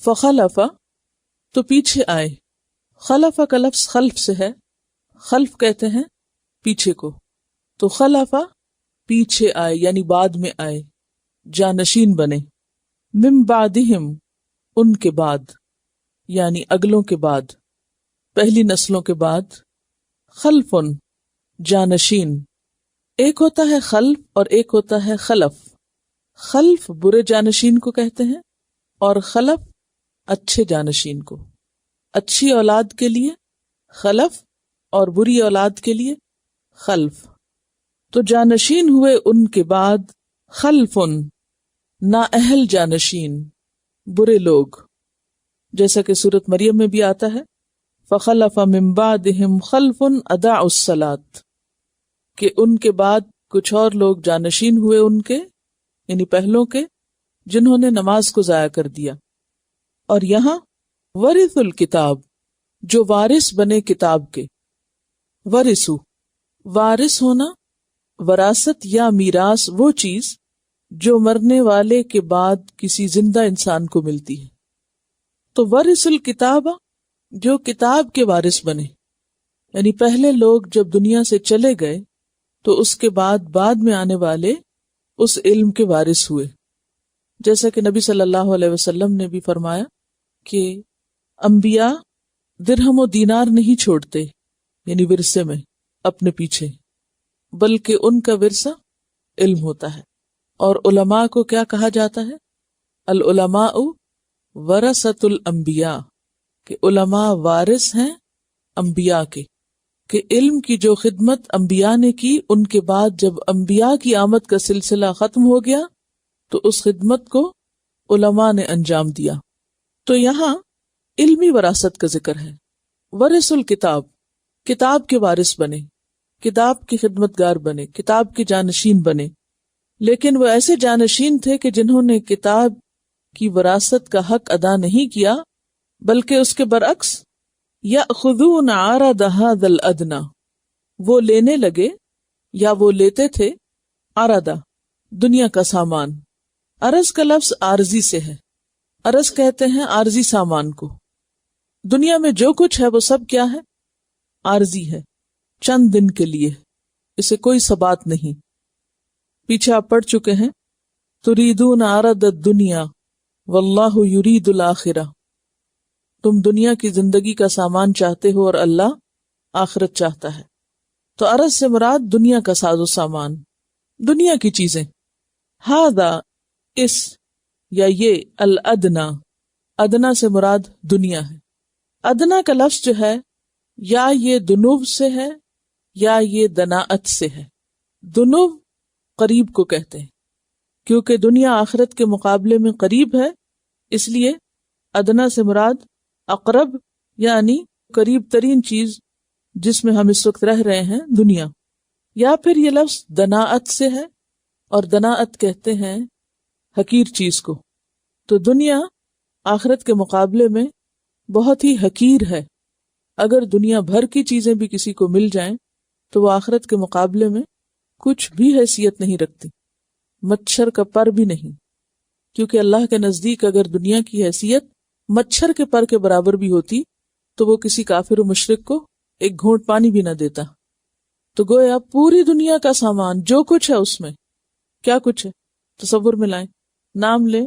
فخلف تو پیچھے آئے، خلف کا لفظ خلف سے ہے، خلف کہتے ہیں پیچھے کو، تو خلف پیچھے آئے یعنی بعد میں آئے، جانشین بنے، من بعدہم ان کے بعد یعنی اگلوں کے بعد، پہلی نسلوں کے بعد، خلفن جانشین، ایک ہوتا ہے خلف اور ایک ہوتا ہے خلف، خلف برے جانشین کو کہتے ہیں اور خلف اچھے جانشین کو، اچھی اولاد کے لیے خلف اور بری اولاد کے لیے خلف، تو جانشین ہوئے ان کے بعد خلفن نااہل جانشین، برے لوگ، جیسا کہ سورۃ مریم میں بھی آتا ہے فخلف من بعدہم خلف اضاعوا الصلاۃ، کہ ان کے بعد کچھ اور لوگ جانشین ہوئے ان کے یعنی پہلوں کے، جنہوں نے نماز کو ضائع کر دیا۔ اور یہاں ورث الکتاب، جو وارث بنے کتاب کے، ورثو وارث ہونا، وراثت یا میراث وہ چیز جو مرنے والے کے بعد کسی زندہ انسان کو ملتی ہے، تو ورث الکتاب جو کتاب کے وارث بنے، یعنی پہلے لوگ جب دنیا سے چلے گئے تو اس کے بعد میں آنے والے اس علم کے وارث ہوئے، جیسا کہ نبی صلی اللہ علیہ وسلم نے بھی فرمایا کہ انبیاء درہم و دینار نہیں چھوڑتے یعنی ورثے میں اپنے پیچھے، بلکہ ان کا ورثہ علم ہوتا ہے۔ اور علماء کو کیا کہا جاتا ہے؟ العلماء ورثۃ الانبیاء، کہ علماء وارث ہیں انبیاء کے، کہ علم کی جو خدمت انبیاء نے کی، ان کے بعد جب انبیاء کی آمد کا سلسلہ ختم ہو گیا تو اس خدمت کو علماء نے انجام دیا۔ تو یہاں علمی وراثت کا ذکر ہے، ورث الکتاب، کتاب کے وارث بنے، کتاب کی خدمت گار بنے، کتاب کے جانشین بنے، لیکن وہ ایسے جانشین تھے کہ جنہوں نے کتاب کی وراثت کا حق ادا نہیں کیا، بلکہ اس کے برعکس یأخذون عرض ھذا الادنی، وہ لینے لگے یا وہ لیتے تھے عرض دنیا کا سامان، عرض کا لفظ عارضی سے ہے، عرض کہتے ہیں عارضی سامان کو، دنیا میں جو کچھ ہے وہ سب کیا ہے؟ عارضی ہے، چند دن کے لیے، اسے کوئی ثبات نہیں۔ پیچھے آپ پڑھ چکے ہیں تریدون عرض الدنیا واللہ یرید الآخرہ، تم دنیا کی زندگی کا سامان چاہتے ہو اور اللہ آخرت چاہتا ہے۔ تو عرض سے مراد دنیا کا ساز و سامان، دنیا کی چیزیں، ھذا اس یا یہ، الادنا، ادنا سے مراد دنیا ہے۔ ادنا کا لفظ جو ہے یا یہ دنو سے ہے یا یہ دناعت سے ہے۔ دنو قریب کو کہتے ہیں، کیونکہ دنیا آخرت کے مقابلے میں قریب ہے، اس لیے ادنا سے مراد اقرب یعنی قریب ترین چیز جس میں ہم اس وقت رہ رہے ہیں، دنیا۔ یا پھر یہ لفظ دناعت سے ہے، اور دناعت کہتے ہیں حقیر چیز کو۔ تو دنیا آخرت کے مقابلے میں بہت ہی حقیر ہے، اگر دنیا بھر کی چیزیں بھی کسی کو مل جائیں تو وہ آخرت کے مقابلے میں کچھ بھی حیثیت نہیں رکھتی، مچھر کا پر بھی نہیں، کیونکہ اللہ کے نزدیک اگر دنیا کی حیثیت مچھر کے پر کے برابر بھی ہوتی تو وہ کسی کافر و مشرک کو ایک گھونٹ پانی بھی نہ دیتا۔ تو گویا پوری دنیا کا سامان جو کچھ ہے، اس میں کیا کچھ ہے تصور میں لائیں، نام لیں،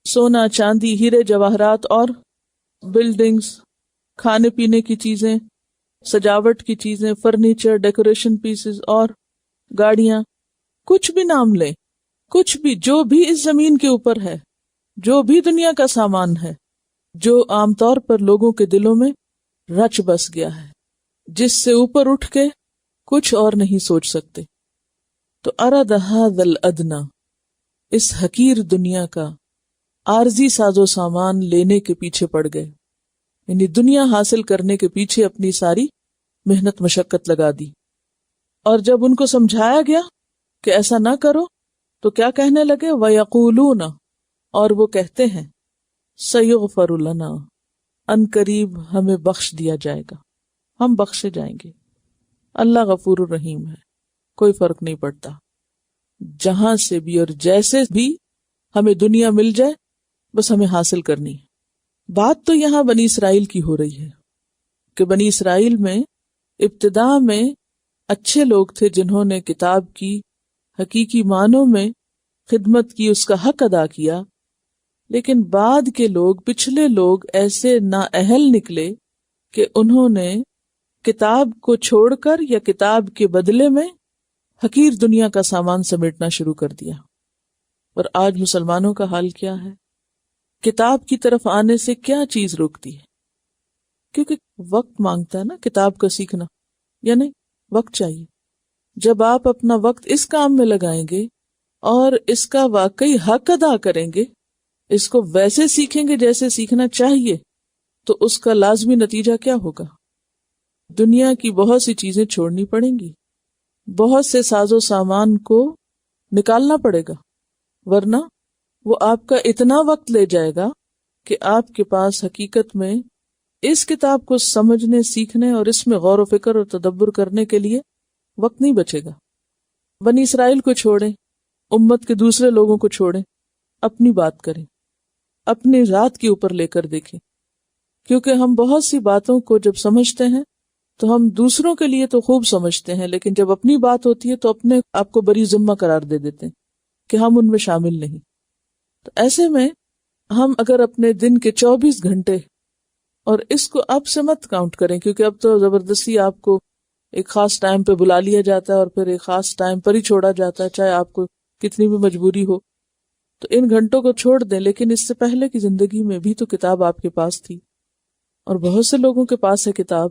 سونا، چاندی، ہیرے جواہرات اور بلڈنگز، کھانے پینے کی چیزیں، سجاوٹ کی چیزیں، فرنیچر، ڈیکوریشن پیسز اور گاڑیاں، کچھ بھی نام لیں، کچھ بھی جو بھی اس زمین کے اوپر ہے، جو بھی دنیا کا سامان ہے، جو عام طور پر لوگوں کے دلوں میں رچ بس گیا ہے، جس سے اوپر اٹھ کے کچھ اور نہیں سوچ سکتے۔ تو ارد ھذا الادنی، اس حقیر دنیا کا عارضی ساز و سامان لینے کے پیچھے پڑ گئے، یعنی دنیا حاصل کرنے کے پیچھے اپنی ساری محنت مشقت لگا دی۔ اور جب ان کو سمجھایا گیا کہ ایسا نہ کرو تو کیا کہنے لگے؟ وَيَقُولُونَ، اور وہ کہتے ہیں سَيُغْفَرُ لَنَا، ان قریب ہمیں بخش دیا جائے گا، ہم بخشے جائیں گے۔ اللہ غفور الرحیم ہے، کوئی فرق نہیں پڑتا، جہاں سے بھی اور جیسے بھی ہمیں دنیا مل جائے، بس ہمیں حاصل کرنی ہے۔ بات تو یہاں بنی اسرائیل کی ہو رہی ہے کہ بنی اسرائیل میں ابتدا میں اچھے لوگ تھے جنہوں نے کتاب کی حقیقی معنوں میں خدمت کی، اس کا حق ادا کیا، لیکن بعد کے لوگ، پچھلے لوگ ایسے نااہل نکلے کہ انہوں نے کتاب کو چھوڑ کر یا کتاب کے بدلے میں حقیر دنیا کا سامان سمیٹنا شروع کر دیا۔ اور آج مسلمانوں کا حال کیا ہے؟ کتاب کی طرف آنے سے کیا چیز روکتی ہے؟ کیونکہ وقت مانگتا ہے نا کتاب کا سیکھنا، یا نہیں؟ وقت چاہیے۔ جب آپ اپنا وقت اس کام میں لگائیں گے اور اس کا واقعی حق ادا کریں گے، اس کو ویسے سیکھیں گے جیسے سیکھنا چاہیے، تو اس کا لازمی نتیجہ کیا ہوگا؟ دنیا کی بہت سی چیزیں چھوڑنی پڑیں گی، بہت سے ساز و سامان کو نکالنا پڑے گا، ورنہ وہ آپ کا اتنا وقت لے جائے گا کہ آپ کے پاس حقیقت میں اس کتاب کو سمجھنے، سیکھنے اور اس میں غور و فکر اور تدبر کرنے کے لیے وقت نہیں بچے گا۔ بنی اسرائیل کو چھوڑیں، امت کے دوسرے لوگوں کو چھوڑیں، اپنی بات کریں، اپنی ذات کے اوپر لے کر دیکھیں، کیونکہ ہم بہت سی باتوں کو جب سمجھتے ہیں تو ہم دوسروں کے لیے تو خوب سمجھتے ہیں، لیکن جب اپنی بات ہوتی ہے تو اپنے آپ کو بری ذمہ قرار دے دیتے ہیں کہ ہم ان میں شامل نہیں۔ تو ایسے میں ہم اگر اپنے دن کے 24 گھنٹے، اور اس کو اب سے مت کاؤنٹ کریں، کیونکہ اب تو زبردستی آپ کو ایک خاص ٹائم پہ بلا لیا جاتا ہے اور پھر ایک خاص ٹائم پر ہی چھوڑا جاتا ہے، چاہے آپ کو کتنی بھی مجبوری ہو۔ تو ان گھنٹوں کو چھوڑ دیں، لیکن اس سے پہلے کی زندگی میں بھی تو کتاب آپ کے پاس تھی، اور بہت سے لوگوں کے پاس ہے کتاب۔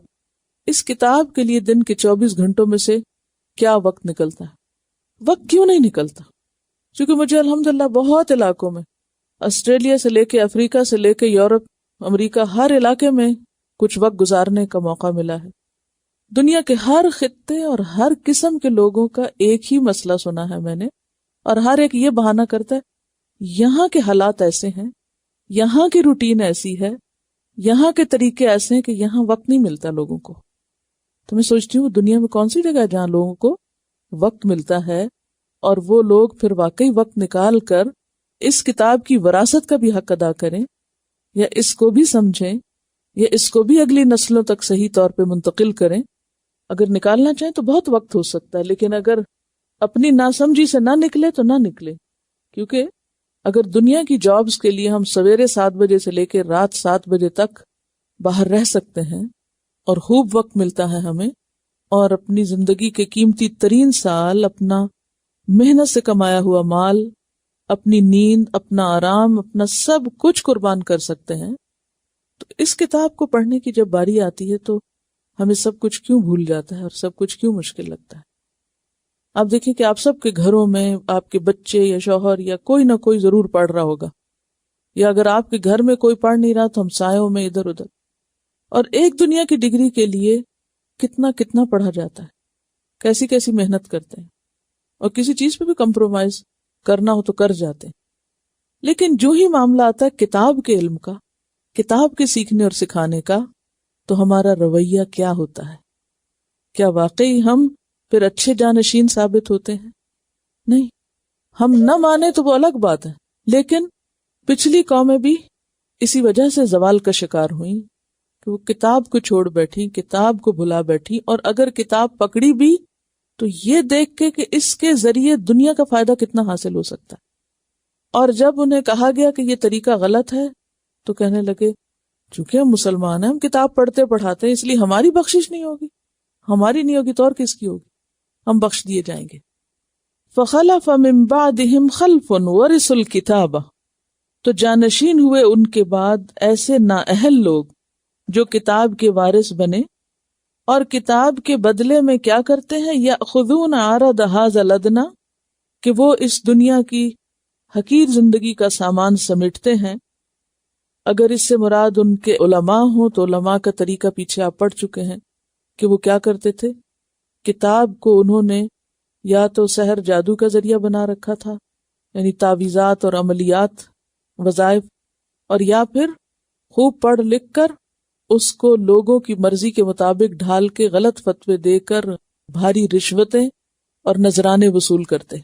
اس کتاب کے لیے دن کے 24 گھنٹوں میں سے کیا وقت نکلتا ہے؟ وقت کیوں نہیں نکلتا؟ کیونکہ مجھے الحمدللہ بہت علاقوں میں، آسٹریلیا سے لے کے افریقہ سے لے کے یورپ، امریکہ، ہر علاقے میں کچھ وقت گزارنے کا موقع ملا ہے۔ دنیا کے ہر خطے اور ہر قسم کے لوگوں کا ایک ہی مسئلہ سنا ہے میں نے، اور ہر ایک یہ بہانہ کرتا ہے یہاں کے حالات ایسے ہیں، یہاں کی روٹین ایسی ہے، یہاں کے طریقے ایسے ہیں کہ یہاں وقت نہیں ملتا لوگوں کو۔ تو میں سوچتی ہوں دنیا میں کون سی جگہ ہے جہاں لوگوں کو وقت ملتا ہے، اور وہ لوگ پھر واقعی وقت نکال کر اس کتاب کی وراثت کا بھی حق ادا کریں، یا اس کو بھی سمجھیں، یا اس کو بھی اگلی نسلوں تک صحیح طور پہ منتقل کریں۔ اگر نکالنا چاہیں تو بہت وقت ہو سکتا ہے، لیکن اگر اپنی ناسمجھی سے نہ نکلے تو نہ نکلے، کیونکہ اگر دنیا کی جابز کے لیے ہم سویرے 7 بجے سے لے کے رات 7 بجے تک باہر رہ سکتے ہیں اور خوب وقت ملتا ہے ہمیں، اور اپنی زندگی کے قیمتی ترین سال اپنا محنت سے کمایا ہوا مال، اپنی نیند، اپنا آرام، اپنا سب کچھ قربان کر سکتے ہیں، تو اس کتاب کو پڑھنے کی جب باری آتی ہے تو ہمیں سب کچھ کیوں بھول جاتا ہے اور سب کچھ کیوں مشکل لگتا ہے؟ آپ دیکھیں کہ آپ سب کے گھروں میں آپ کے بچے یا شوہر یا کوئی نہ کوئی ضرور پڑھ رہا ہوگا، یا اگر آپ کے گھر میں کوئی پڑھ نہیں رہا تو ہمسایوں میں ادھر ادھر، اور ایک دنیا کی ڈگری کے لیے کتنا کتنا پڑھا جاتا ہے، کیسی کیسی محنت کرتے ہیں، اور کسی چیز پہ بھی کمپرومائز کرنا ہو تو کر جاتے ہیں۔ لیکن جو ہی معاملہ آتا ہے کتاب کے علم کا، کتاب کے سیکھنے اور سکھانے کا، تو ہمارا رویہ کیا ہوتا ہے؟ کیا واقعی ہم پھر اچھے جانشین ثابت ہوتے ہیں؟ نہیں۔ ہم نہ مانے تو وہ الگ بات ہے، لیکن پچھلی قومیں بھی اسی وجہ سے زوال کا شکار ہوئیں کہ وہ کتاب کو چھوڑ بیٹھی، کتاب کو بھلا بیٹھی، اور اگر کتاب پکڑی بھی تو یہ دیکھ کے کہ اس کے ذریعے دنیا کا فائدہ کتنا حاصل ہو سکتا ہے، اور جب انہیں کہا گیا کہ یہ طریقہ غلط ہے تو کہنے لگے چونکہ ہم مسلمان ہیں، ہم کتاب پڑھتے پڑھاتے ہیں، اس لیے ہماری بخشش نہیں ہوگی، ہماری نہیں ہوگی تو اور کس کی ہوگی، ہم بخش دیے جائیں گے۔ فخلف من بعدهم خلف ورثوا الکتاب، تو جانشین ہوئے ان کے بعد ایسے نااہل لوگ جو کتاب کے وارث بنے، اور کتاب کے بدلے میں کیا کرتے ہیں؟ یأخذون عرض ھذا الادنی، کہ وہ اس دنیا کی حقیر زندگی کا سامان سمیٹتے ہیں۔ اگر اس سے مراد ان کے علماء ہوں تو علماء کا طریقہ پیچھے آپ پڑھ چکے ہیں کہ وہ کیا کرتے تھے، کتاب کو انہوں نے یا تو سحر جادو کا ذریعہ بنا رکھا تھا، یعنی تعویذات اور عملیات، وظائف، اور یا پھر خوب پڑھ لکھ کر اس کو لوگوں کی مرضی کے مطابق ڈھال کے غلط فتوے دے کر بھاری رشوتیں اور نذرانے وصول کرتے۔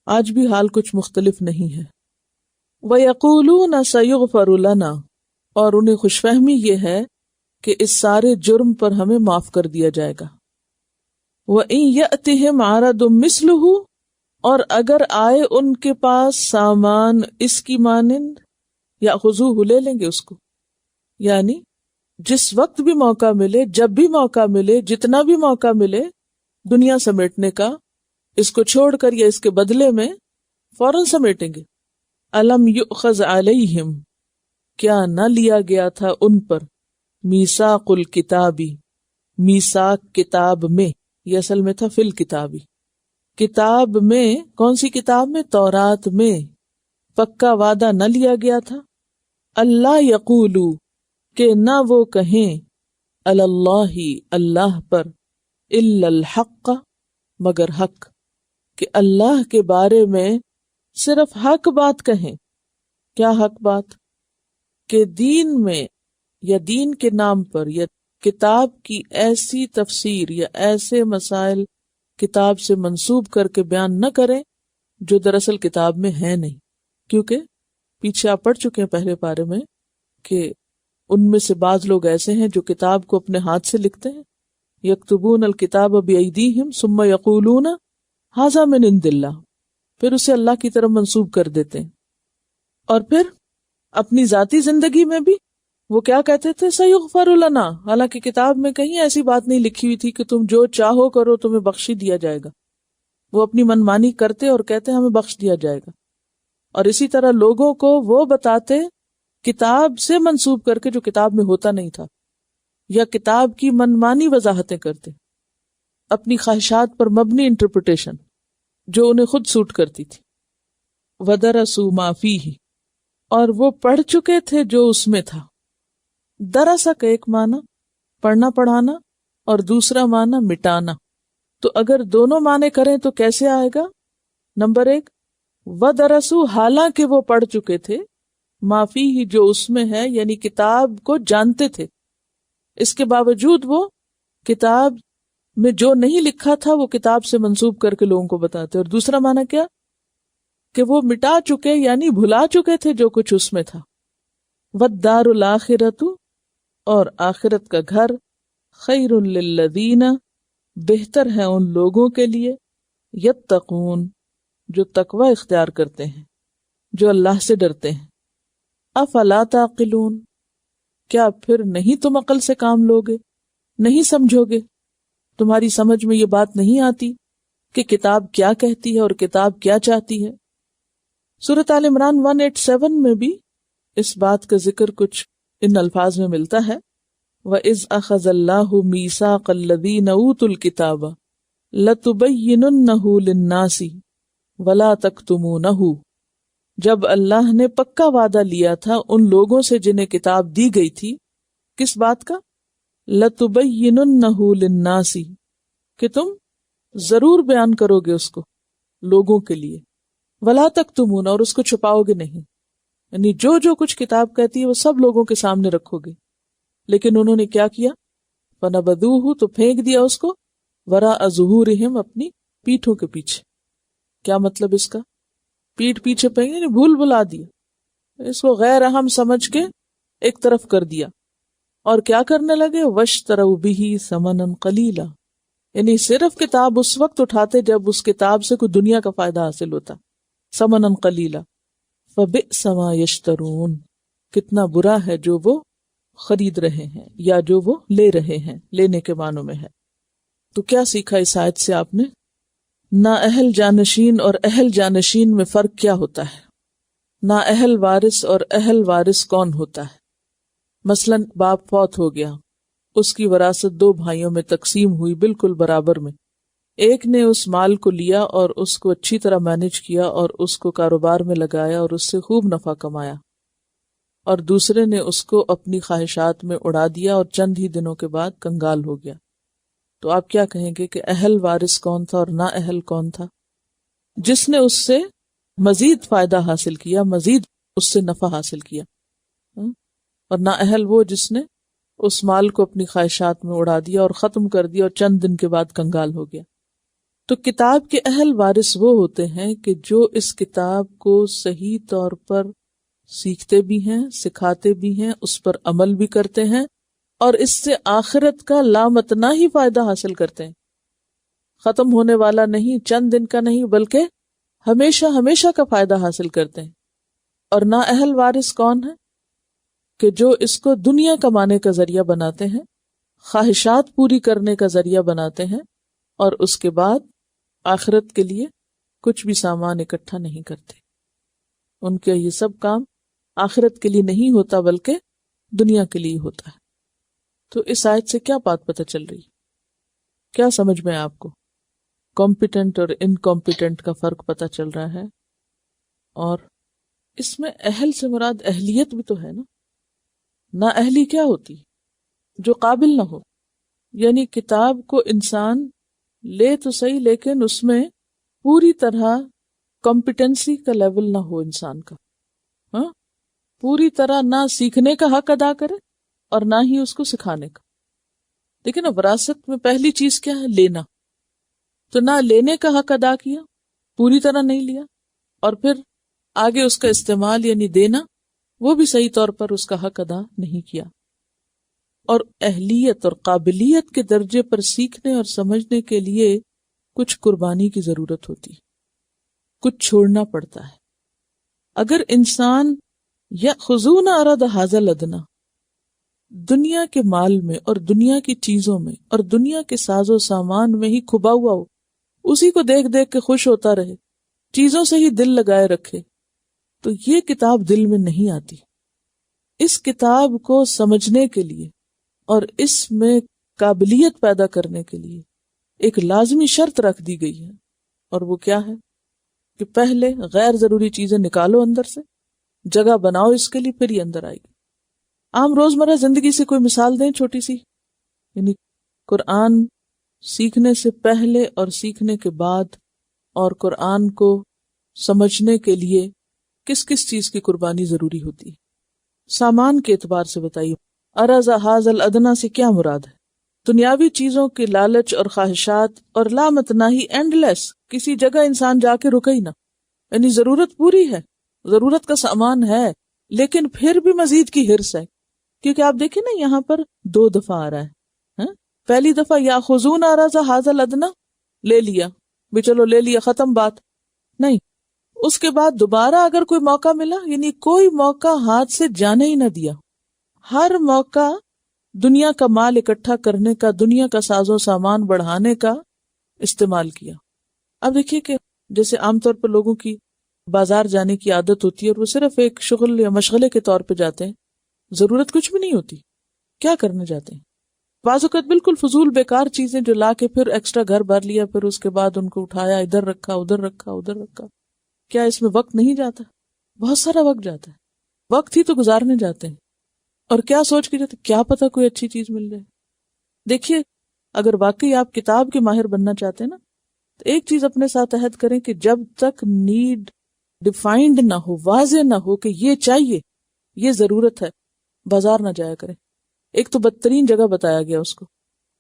آج بھی حال کچھ مختلف نہیں ہے۔ وَيَقُولُونَ سَيُغْفَرُ لَنَا، اور انہیں خوش فہمی یہ ہے کہ اس سارے جرم پر ہمیں معاف کر دیا جائے گا۔ وَإِن يَأْتِهِمْ عَرَضٌ مِثْلُهُ، اور اگر آئے ان کے پاس سامان اس کی مانند، یأخذوہ لے لیں گے اس کو، یعنی جس وقت بھی موقع ملے، جب بھی موقع ملے، جتنا بھی موقع ملے دنیا سمیٹنے کا، اس کو چھوڑ کر یا اس کے بدلے میں فوراً سمیٹیں گے۔ الم یؤخذ علیہم، کیا نہ لیا گیا تھا ان پر، میثاق الکتابی، میثاق کتاب میں، یہ اصل میں تھا فی الکتابی، کتاب میں، کون سی کتاب میں؟ تورات میں، پکا وعدہ نہ لیا گیا تھا، اللہ یقولو، کہ نہ وہ کہیں، علی اللہ، اللہ پر، الا الحق، مگر حق، کہ اللہ کے بارے میں صرف حق بات کہیں۔ کیا حق بات؟ کہ دین میں یا دین کے نام پر یا کتاب کی ایسی تفسیر یا ایسے مسائل کتاب سے منسوب کر کے بیان نہ کریں جو دراصل کتاب میں ہے نہیں، کیونکہ پیچھے آپ پڑھ چکے ہیں پہلے پارے میں کہ ان میں سے بعض لوگ ایسے ہیں جو کتاب کو اپنے ہاتھ سے لکھتے ہیں، یکتبون الکتاب بایدیہم ثم یقولون ھذا من عند اللہ، پھر اسے اللہ کی طرف منسوب کر دیتے ہیں، اور پھر اپنی ذاتی زندگی میں بھی وہ کیا کہتے تھے، سیغفر لنا، حالانکہ کتاب میں کہیں ایسی بات نہیں لکھی ہوئی تھی کہ تم جو چاہو کرو تمہیں بخش دیا جائے گا، وہ اپنی منمانی کرتے اور کہتے ہمیں بخش دیا جائے گا۔ اور اسی طرح لوگوں کو وہ بتاتے کتاب سے منسوب کر کے جو کتاب میں ہوتا نہیں تھا، یا کتاب کی منمانی وضاحتیں کرتے، اپنی خواہشات پر مبنی انٹرپریٹیشن جو انہیں خود سوٹ کرتی تھی۔ وَدَرَسُوا مَا فِيهِ، اور وہ پڑھ چکے تھے جو اس میں تھا۔ درسا کا ایک معنی پڑھنا پڑھانا اور دوسرا معنی مٹانا، تو اگر دونوں معنی کریں تو کیسے آئے گا؟ نمبر 1، وَدَرَسُوا، حالانکہ وہ پڑھ چکے تھے، مَا فِيهِ، جو اس میں ہے، یعنی کتاب کو جانتے تھے، اس کے باوجود وہ کتاب میں جو نہیں لکھا تھا وہ کتاب سے منسوب کر کے لوگوں کو بتاتے۔ اور دوسرا معنی کیا؟ کہ وہ مٹا چکے یعنی بھلا چکے تھے جو کچھ اس میں تھا۔ وَالدَّارُ الْآخِرَةُ، اور آخرت کا گھر، خَيْرٌ لِّلَّذِينَ، بہتر ہے ان لوگوں کے لیے، یتقون، جو تقوی اختیار کرتے ہیں، جو اللہ سے ڈرتے ہیں۔ افلا تعقلون، کیا پھر نہیں تم عقل سے کام لوگے، نہیں سمجھو گے، تمہاری سمجھ میں یہ بات نہیں آتی کہ کتاب کیا کہتی ہے اور کتاب کیا چاہتی ہے؟ سورۃ آل عمران 187 میں بھی اس بات کا ذکر کچھ ان الفاظ میں ملتا ہے، وَإِذْ أَخَذَ اللَّهُ مِيثَاقَ الَّذِينَ أُوتُوا الْكِتَابَ لَتُبَيِّنُنَّهُ لِلنَّاسِ وَلَا تَكْتُمُونَهُ، جب اللہ نے پکا وعدہ لیا تھا ان لوگوں سے جنہیں کتاب دی گئی تھی، کس بات کا؟ لَتُبَيِّنُنَّهُ لِلنَّاسِ، کہ تم ضرور بیان کرو گے اس کو لوگوں کے لیے، وَلَا تَكْتُمُونَ، اور اس کو چھپاؤ گے نہیں، یعنی جو جو کچھ کتاب کہتی ہے وہ سب لوگوں کے سامنے رکھو گے۔ لیکن انہوں نے کیا کیا؟ فَنَبَذُوهُ، تو پھینک دیا اس کو، وَرَاءَ ظُهُورِهِمْ، اپنی پیٹھوں کے پیچھے۔ کیا مطلب اس کا؟ پیٹھ پیچھے پھینک، یعنی بھول بھلا دیا، اس کو غیر اہم سمجھ کے ایک طرف کر دیا، اور کیا کرنے لگے؟ وَاشْتَرَوْا بِهِ ثَمَنًا قَلِيلًا، یعنی صرف کتاب اس وقت اٹھاتے جب اس کتاب سے کوئی دنیا کا فائدہ حاصل ہوتا، ثَمَنًا قَلِيلًا، فَبِئْسَ مَا يَشْتَرُونَ، کتنا برا ہے جو وہ خرید رہے ہیں یا جو وہ لے رہے ہیں، لینے کے معنوں میں ہے۔ تو کیا سیکھا اس آیت سے آپ نے؟ نااہل جانشین اور اہل جانشین میں فرق کیا ہوتا ہے، نااہل وارث اور اہل وارث کون ہوتا ہے۔ مثلا باپ فوت ہو گیا، اس کی وراثت 2 بھائیوں میں تقسیم ہوئی بالکل برابر میں، ایک نے اس مال کو لیا اور اس کو اچھی طرح مینج کیا اور اس کو کاروبار میں لگایا اور اس سے خوب نفع کمایا، اور دوسرے نے اس کو اپنی خواہشات میں اڑا دیا اور چند ہی دنوں کے بعد کنگال ہو گیا۔ تو آپ کیا کہیں گے کہ اہل وارث کون تھا اور نا اہل کون تھا؟ جس نے اس سے مزید فائدہ حاصل کیا، مزید اس سے نفع حاصل کیا، اور نا اہل وہ جس نے اس مال کو اپنی خواہشات میں اڑا دیا اور ختم کر دیا اور چند دن کے بعد کنگال ہو گیا۔ تو کتاب کے اہل وارث وہ ہوتے ہیں کہ جو اس کتاب کو صحیح طور پر سیکھتے بھی ہیں، سکھاتے بھی ہیں، اس پر عمل بھی کرتے ہیں، اور اس سے آخرت کا لامتنا ہی فائدہ حاصل کرتے ہیں، ختم ہونے والا نہیں، چند دن کا نہیں، بلکہ ہمیشہ ہمیشہ کا فائدہ حاصل کرتے ہیں۔ اور نااہل وارث کون ہے؟ کہ جو اس کو دنیا کمانے کا ذریعہ بناتے ہیں، خواہشات پوری کرنے کا ذریعہ بناتے ہیں، اور اس کے بعد آخرت کے لیے کچھ بھی سامان اکٹھا نہیں کرتے۔ ان کے یہ سب کام آخرت کے لیے نہیں ہوتا بلکہ دنیا کے لیے ہوتا ہے۔ تو اس آیت سے کیا بات پتہ چل رہی؟ کیا سمجھ میں آپ کو کمپیٹنٹ اور انکمپیٹنٹ کا فرق پتہ چل رہا ہے؟ اور اس میں اہل سے مراد اہلیت بھی تو ہے نا۔ نااہلی کیا ہوتی؟ جو قابل نہ ہو، یعنی کتاب کو انسان لے تو صحیح لیکن اس میں پوری طرح کمپیٹنسی کا لیول نہ ہو انسان کا، ہاں، پوری طرح نہ سیکھنے کا حق ادا کرے اور نہ ہی اس کو سکھانے کا۔ لیکن اب وراثت میں پہلی چیز کیا ہے؟ لینا۔ تو نہ لینے کا حق ادا کیا، پوری طرح نہیں لیا، اور پھر آگے اس کا استعمال یعنی دینا، وہ بھی صحیح طور پر اس کا حق ادا نہیں کیا۔ اور اہلیت اور قابلیت کے درجے پر سیکھنے اور سمجھنے کے لیے کچھ قربانی کی ضرورت ہوتی، کچھ چھوڑنا پڑتا ہے۔ اگر انسان یأخذون عرض ھذا الادنیٰ، دنیا کے مال میں اور دنیا کی چیزوں میں اور دنیا کے ساز و سامان میں ہی کھبا ہوا ہو، اسی کو دیکھ دیکھ کے خوش ہوتا رہے، چیزوں سے ہی دل لگائے رکھے، تو یہ کتاب دل میں نہیں آتی۔ اس کتاب کو سمجھنے کے لیے اور اس میں قابلیت پیدا کرنے کے لیے ایک لازمی شرط رکھ دی گئی ہے، اور وہ کیا ہے؟ کہ پہلے غیر ضروری چیزیں نکالو اندر سے، جگہ بناؤ اس کے لیے، پھر یہ اندر آئے گی۔ عام روزمرہ زندگی سے کوئی مثال دیں چھوٹی سی، یعنی قرآن سیکھنے سے پہلے اور سیکھنے کے بعد، اور قرآن کو سمجھنے کے لیے کس کس چیز کی قربانی ضروری ہوتی ہے؟ سامان کے اعتبار سے بتائیے، عرض ھذا الادنیٰ سے کیا مراد ہے؟ دنیاوی چیزوں کی لالچ اور خواہشات اور لامتناہی، اینڈ لیس، کسی جگہ انسان جا کے رکے ہی نہ، یعنی ضرورت پوری ہے، ضرورت کا سامان ہے، لیکن پھر بھی مزید کی ہرس ہے۔ کیونکہ آپ دیکھیں نا، یہاں پر 2 دفعہ آ رہا ہے۔ پہلی دفعہ یاخذون عرض ھذا الادنیٰ، لے لیا بھی، چلو لے لیا، ختم بات نہیں۔ اس کے بعد دوبارہ اگر کوئی موقع ملا، یعنی کوئی موقع ہاتھ سے جانے ہی نہ دیا، ہر موقع دنیا کا مال اکٹھا کرنے کا، دنیا کا ساز و سامان بڑھانے کا استعمال کیا۔ اب دیکھیے کہ جیسے عام طور پر لوگوں کی بازار جانے کی عادت ہوتی ہے، اور وہ صرف ایک شغل یا مشغلے کے طور پہ جاتے ہیں، ضرورت کچھ بھی نہیں ہوتی، کیا کرنے جاتے ہیں؟ بعض اوقات بالکل فضول بیکار چیزیں جو لا کے پھر ایکسٹرا گھر بھر لیا، پھر اس کے بعد ان کو اٹھایا، ادھر رکھا ادھر رکھا ادھر رکھا۔ کیا اس میں وقت نہیں جاتا؟ بہت سارا وقت جاتا ہے، وقت ہی تو گزارنے جاتے ہیں، اور کیا سوچ کے جاتے، کیا پتا کوئی اچھی چیز مل جائے۔ دیکھیے، اگر واقعی آپ کتاب کے ماہر بننا چاہتے ہیں نا، تو ایک چیز اپنے ساتھ عہد کریں کہ جب تک نیڈ ڈیفائنڈ نہ ہو، واضح نہ ہو کہ یہ چاہیے، یہ ضرورت ہے، بازار نہ جایا کریں۔ ایک تو بدترین جگہ بتایا گیا اس کو،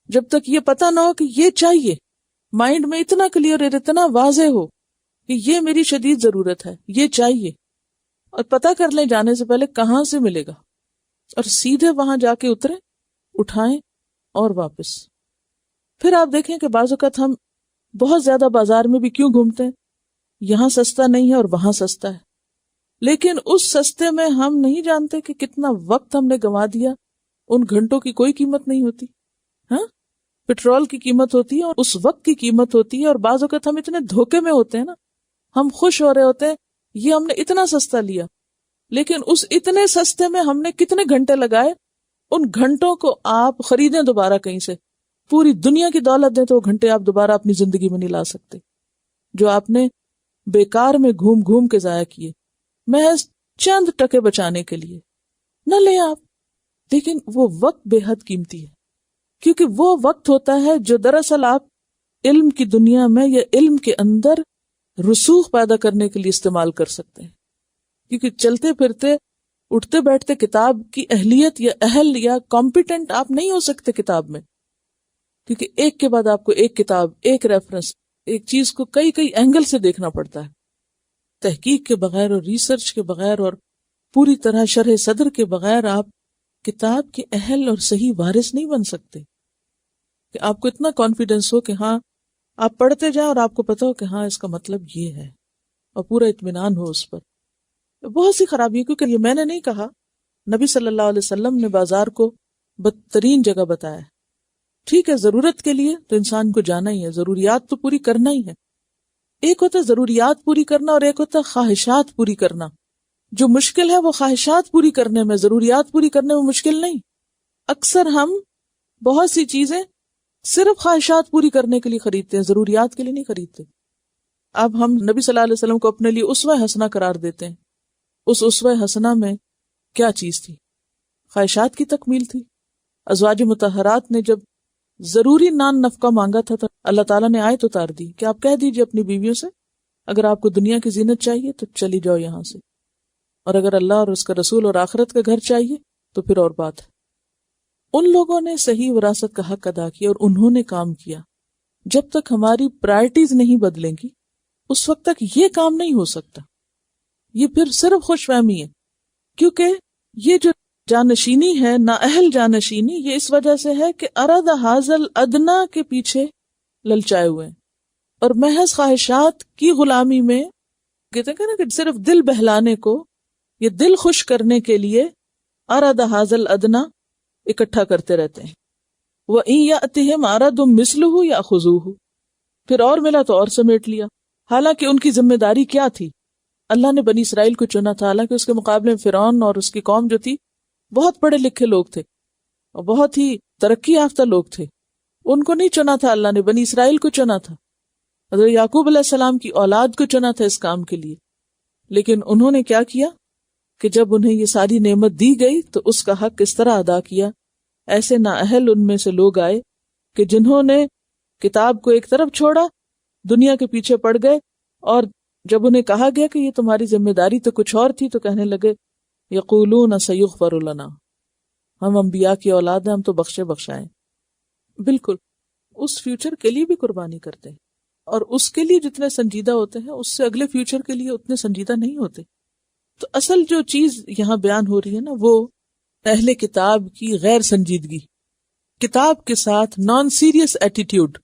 جب تک یہ پتہ نہ ہو کہ یہ چاہیے، مائنڈ میں اتنا کلیئر اور اتنا واضح ہو کہ یہ میری شدید ضرورت ہے، یہ چاہیے، اور پتہ کر لیں جانے سے پہلے کہاں سے ملے گا، اور سیدھے وہاں جا کے اتریں، اٹھائیں اور واپس۔ پھر آپ دیکھیں کہ بعض اوقات ہم بہت زیادہ بازار میں بھی کیوں گھومتے ہیں؟ یہاں سستا نہیں ہے اور وہاں سستا ہے، لیکن اس سستے میں ہم نہیں جانتے کہ کتنا وقت ہم نے گنوا دیا، ان گھنٹوں کی کوئی قیمت نہیں ہوتی۔ ہاں، پیٹرول کی قیمت ہوتی ہے اور اس وقت کی قیمت ہوتی ہے، اور بعض اوقات ہم اتنے دھوکے میں ہوتے ہیں نا، ہم خوش ہو رہے ہوتے ہیں یہ ہم نے اتنا سستا لیا، لیکن اس اتنے سستے میں ہم نے کتنے گھنٹے لگائے، ان گھنٹوں کو آپ خریدیں دوبارہ کہیں سے، پوری دنیا کی دولت دیں تو وہ گھنٹے آپ دوبارہ اپنی زندگی میں نہیں لا سکتے، جو آپ نے بیکار میں گھوم گھوم کے ضائع کیے، محض چند ٹکے بچانے کے لیے۔ نہ لیں آپ، لیکن وہ وقت بے حد قیمتی ہے، کیونکہ وہ وقت ہوتا ہے جو دراصل آپ علم کی دنیا میں یا علم کے اندر رسوخ پیدا کرنے کے لیے استعمال کر سکتے ہیں۔ کیونکہ چلتے پھرتے اٹھتے بیٹھتے کتاب کی اہلیت یا اہل یا کمپیٹنٹ آپ نہیں ہو سکتے کتاب میں، کیونکہ ایک کے بعد آپ کو ایک کتاب، ایک ریفرنس، ایک چیز کو کئی اینگل سے دیکھنا پڑتا ہے، تحقیق کے بغیر اور ریسرچ کے بغیر اور پوری طرح شرح صدر کے بغیر آپ کتاب کے اہل اور صحیح وارث نہیں بن سکتے، کہ آپ کو اتنا کانفیڈنس ہو کہ ہاں آپ پڑھتے جائیں اور آپ کو پتا ہو کہ ہاں اس کا مطلب یہ ہے، اور پورا اطمینان ہو اس پر۔ بہت سی خرابی ہے، کیونکہ یہ میں نے نہیں کہا، نبی صلی اللہ علیہ وسلم نے بازار کو بدترین جگہ بتایا ہے۔ ٹھیک ہے، ضرورت کے لیے تو انسان کو جانا ہی ہے، ضروریات تو پوری کرنا ہی ہے۔ ایک ہوتا ہے ضروریات پوری کرنا اور ایک ہوتا ہے خواہشات پوری کرنا۔ جو مشکل ہے وہ خواہشات پوری کرنے میں، ضروریات پوری کرنے میں مشکل نہیں۔ اکثر ہم بہت سی چیزیں صرف خواہشات پوری کرنے کے لیے خریدتے ہیں، ضروریات کے لیے نہیں خریدتے۔ اب ہم نبی صلی اللہ علیہ وسلم کو اپنے لیے اسوہ حسنہ قرار دیتے ہیں۔ اس اسوہ حسنہ میں کیا چیز تھی؟ خواہشات کی تکمیل تھی۔ ازواج مطہرات نے جب ضروری نان نفقہ مانگا تھا تو اللہ تعالیٰ نے آیت اتار دی کہ آپ کہہ دیجئے اپنی بیویوں سے اگر آپ کو دنیا کی زینت چاہیے تو چلی جاؤ یہاں سے، اور اگر اللہ اور اس کا رسول اور آخرت کا گھر چاہیے تو پھر اور بات ہے۔ ان لوگوں نے صحیح وراثت کا حق ادا کیا اور انہوں نے کام کیا۔ جب تک ہماری پرائرٹیز نہیں بدلیں گی اس وقت تک یہ کام نہیں ہو سکتا۔ یہ پھر صرف خوش فہمی ہے، کیونکہ یہ جو جانشینی ہے، نااہل جانشینی، یہ اس وجہ سے ہے کہ ارد حاصل ادنا کے پیچھے للچائے ہوئے ہیں، اور محض خواہشات کی غلامی میں کہتے ہیں نا کہ صرف دل بہلانے کو، یہ دل خوش کرنے کے لیے ارد حاصل ادنا اکٹھا کرتے رہتے ہیں۔ وَإِن يَأْتِهِمْ عَرَضٌ مِثْلُهُ يَأْخُذُوهُ، پھر اور ملا تو اور سمیٹ لیا۔ حالانکہ ان کی ذمہ داری کیا تھی؟ اللہ نے بنی اسرائیل کو چنا تھا، حالانکہ اس کے مقابلے میں فرعون اور اس کی قوم جو تھی بہت پڑھے لکھے لوگ تھے اور بہت ہی ترقی یافتہ لوگ تھے۔ ان کو نہیں چنا تھا، اللہ نے بنی اسرائیل کو چنا تھا، حضرت یعقوب علیہ السلام کی اولاد کو چنا تھا اس کام کے لیے۔ لیکن انہوں نے کیا کیا کہ جب انہیں یہ ساری نعمت دی گئی تو اس کا حق اس طرح ادا کیا۔ ایسے نااہل ان میں سے لوگ آئے کہ جنہوں نے کتاب کو ایک طرف چھوڑا، دنیا کے پیچھے پڑ گئے، اور جب انہیں کہا گیا کہ یہ تمہاری ذمہ داری تو کچھ اور تھی تو کہنے لگے یقولون سیغفر لنا، ہم انبیاء کی اولاد ہیں، ہم تو بخشے بخشائیں۔ بالکل اس فیوچر کے لیے بھی قربانی کرتے ہیں، اور اس کے لیے جتنے سنجیدہ ہوتے ہیں اس سے اگلے فیوچر کے لیے اتنے سنجیدہ نہیں ہوتے۔ تو اصل جو چیز یہاں بیان ہو رہی ہے نا، وہ اہل کتاب کی غیر سنجیدگی، کتاب کے ساتھ نان سیریس ایٹیٹیوڈ،